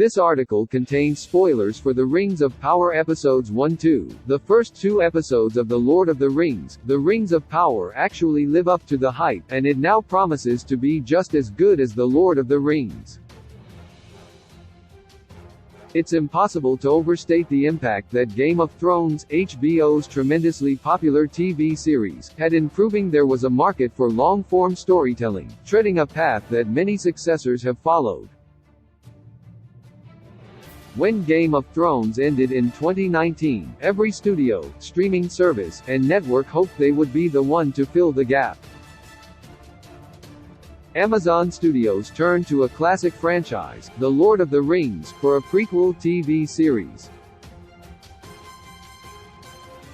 This article contains spoilers for The Rings of Power Episodes 1-2. The first 2 episodes of The Lord of the Rings, The Rings of Power, actually live up to the hype, and it now promises to be just as good as The Lord of the Rings. It's impossible to overstate the impact that Game of Thrones, HBO's tremendously popular TV series, had in proving there was a market for long-form storytelling, treading a path that many successors have followed. When Game of Thrones ended in 2019, every studio, streaming service, and network hoped they would be the one to fill the gap. Amazon Studios turned to a classic franchise, The Lord of the Rings, for a prequel TV series.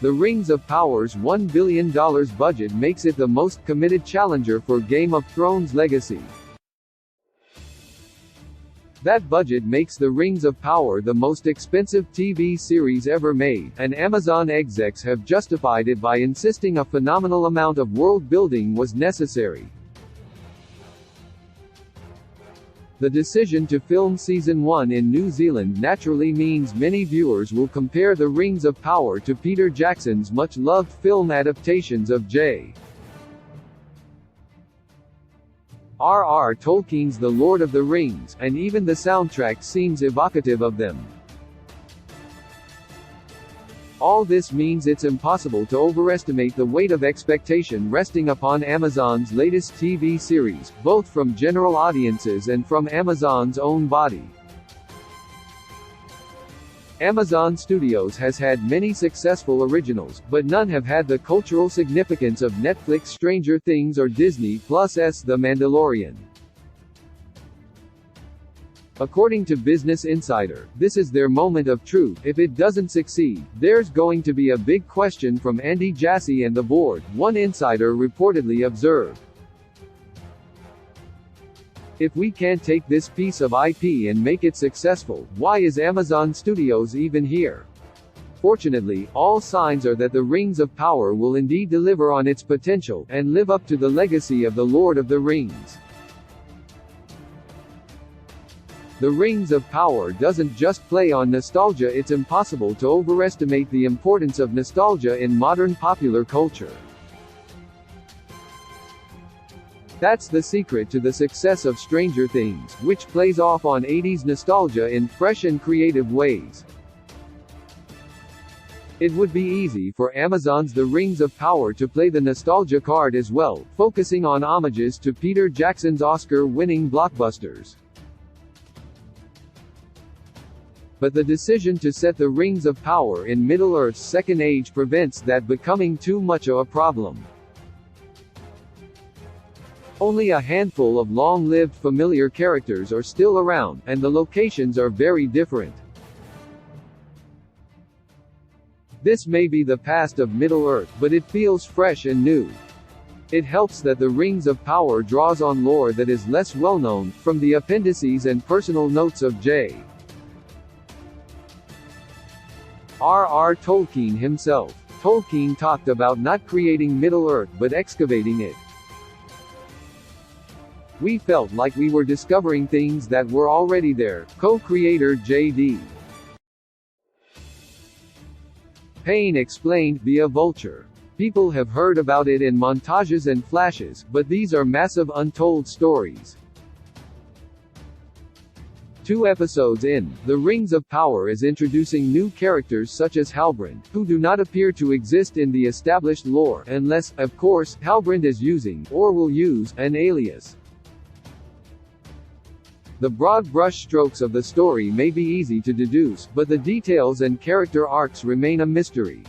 The Rings of Power's $1 billion budget makes it the most committed challenger for Game of Thrones' legacy. That budget makes The Rings of Power the most expensive TV series ever made, and Amazon execs have justified it by insisting a phenomenal amount of world building was necessary. The decision to film Season 1 in New Zealand naturally means many viewers will compare The Rings of Power to Peter Jackson's much-loved film adaptations of J.R.R. Tolkien's The Lord of the Rings, and even the soundtrack seems evocative of them. All this means it's impossible to overestimate the weight of expectation resting upon Amazon's latest TV series, both from general audiences and from Amazon's own body. Amazon Studios has had many successful originals, but none have had the cultural significance of Netflix Stranger Things or Disney Plus's The Mandalorian. According to Business Insider, this is their moment of truth. If it doesn't succeed, there's going to be a big question from Andy Jassy and the board, one insider reportedly observed. If we can't take this piece of IP and make it successful, why is Amazon Studios even here? Fortunately, all signs are that The Rings of Power will indeed deliver on its potential, and live up to the legacy of The Lord of the Rings. The Rings of Power doesn't just play on nostalgia. It's impossible to overestimate the importance of nostalgia in modern popular culture. That's the secret to the success of Stranger Things, which plays off on 80s nostalgia in fresh and creative ways. It would be easy for Amazon's The Rings of Power to play the nostalgia card as well, focusing on homages to Peter Jackson's Oscar-winning blockbusters. But the decision to set The Rings of Power in Middle-earth's Second Age prevents that becoming too much of a problem. Only a handful of long-lived familiar characters are still around, and the locations are very different. This may be the past of Middle-earth, but it feels fresh and new. It helps that The Rings of Power draws on lore that is less well-known, from the appendices and personal notes of J.R.R. Tolkien himself. Tolkien talked about not creating Middle-earth but excavating it. We felt like we were discovering things that were already there, co-creator J.D. Payne explained via Vulture. People have heard about it in montages and flashes, but these are massive untold stories. 2 episodes in, The Rings of Power is introducing new characters such as Halbrand, who do not appear to exist in the established lore, unless, of course, Halbrand is using, or will use, an alias. The broad brush strokes of the story may be easy to deduce, but the details and character arcs remain a mystery.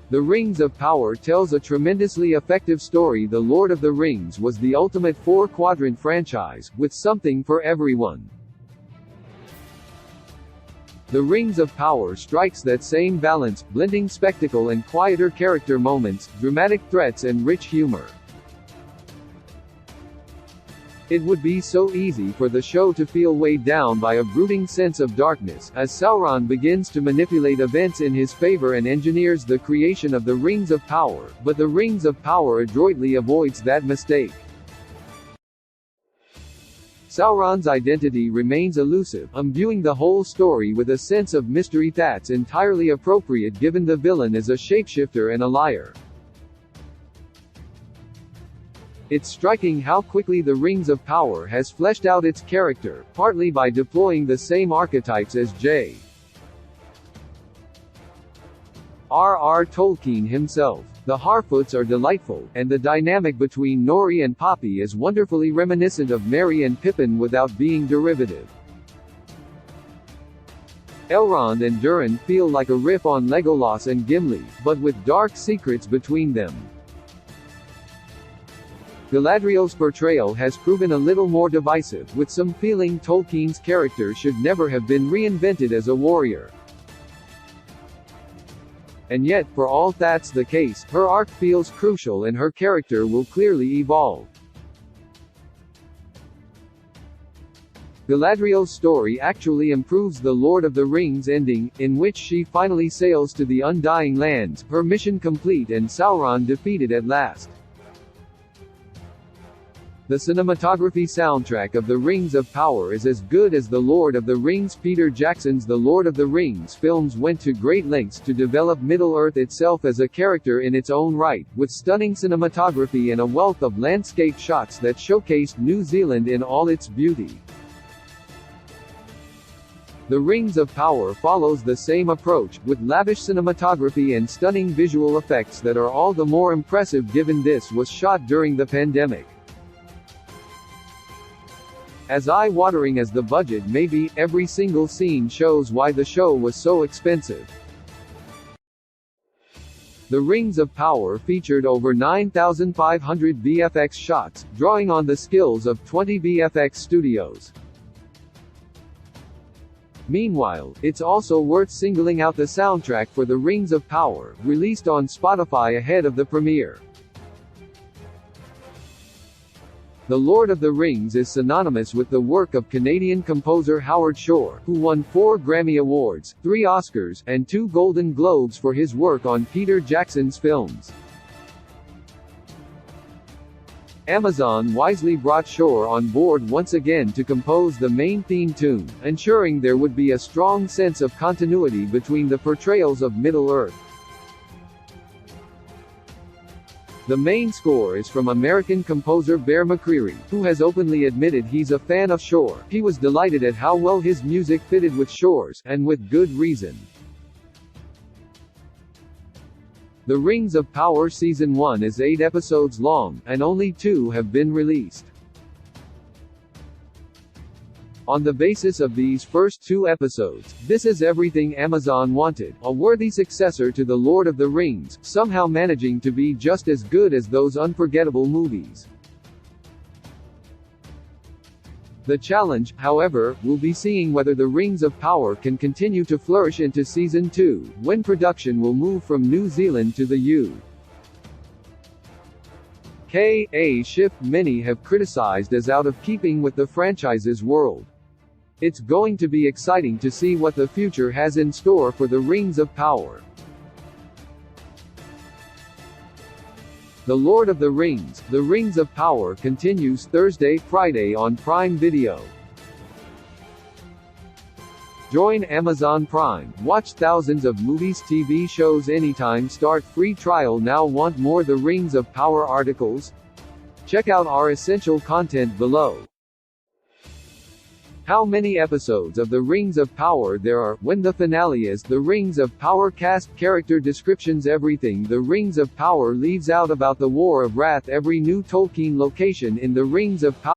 The Rings of Power tells a tremendously effective story. The Lord of the Rings was the ultimate 4-quadrant franchise, with something for everyone. The Rings of Power strikes that same balance, blending spectacle and quieter character moments, dramatic threats and rich humor. It would be so easy for the show to feel weighed down by a brooding sense of darkness, as Sauron begins to manipulate events in his favor and engineers the creation of the Rings of Power, but the Rings of Power adroitly avoids that mistake. Sauron's identity remains elusive, imbuing the whole story with a sense of mystery that's entirely appropriate given the villain is a shapeshifter and a liar. It's striking how quickly the Rings of Power has fleshed out its character, partly by deploying the same archetypes as J.R.R. Tolkien himself. The Harfoots are delightful, and the dynamic between Nori and Poppy is wonderfully reminiscent of Merry and Pippin without being derivative. Elrond and Durin feel like a riff on Legolas and Gimli, but with dark secrets between them. Galadriel's portrayal has proven a little more divisive, with some feeling Tolkien's character should never have been reinvented as a warrior. And yet, for all that's the case, her arc feels crucial and her character will clearly evolve. Galadriel's story actually improves the Lord of the Rings ending, in which she finally sails to the Undying Lands, her mission complete and Sauron defeated at last. The cinematography soundtrack of The Rings of Power is as good as The Lord of the Rings. Peter Jackson's The Lord of the Rings films went to great lengths to develop Middle-earth itself as a character in its own right, with stunning cinematography and a wealth of landscape shots that showcased New Zealand in all its beauty. The Rings of Power follows the same approach, with lavish cinematography and stunning visual effects that are all the more impressive given this was shot during the pandemic. As eye-watering as the budget may be, every single scene shows why the show was so expensive. The Rings of Power featured over 9,500 VFX shots, drawing on the skills of 20 VFX studios. Meanwhile, it's also worth singling out the soundtrack for The Rings of Power, released on Spotify ahead of the premiere. The Lord of the Rings is synonymous with the work of Canadian composer Howard Shore, who won 4 Grammy Awards, 3 Oscars, and 2 Golden Globes for his work on Peter Jackson's films. Amazon wisely brought Shore on board once again to compose the main theme tune, ensuring there would be a strong sense of continuity between the portrayals of Middle-earth. The main score is from American composer Bear McCreary, who has openly admitted he's a fan of Shore. He was delighted at how well his music fitted with Shore's, and with good reason. The Rings of Power Season 1 is 8 episodes long, and only 2 have been released. On the basis of these first 2 episodes, this is everything Amazon wanted, a worthy successor to The Lord of the Rings, somehow managing to be just as good as those unforgettable movies. The challenge, however, will be seeing whether The Rings of Power can continue to flourish into Season 2, when production will move from New Zealand to the UK shift many have criticized as out of keeping with the franchise's world. It's going to be exciting to see what the future has in store for The Rings of Power. The Lord of the Rings, The Rings of Power continues Thursday-Friday on Prime Video. Join Amazon Prime, watch thousands of movies, TV shows anytime, start free trial now. Want more The Rings of Power articles? Check out our essential content below. How many episodes of The Rings of Power there are, when the finale is, The Rings of Power cast, character descriptions, everything The Rings of Power leaves out about the War of Wrath. Every new Tolkien location in The Rings of Power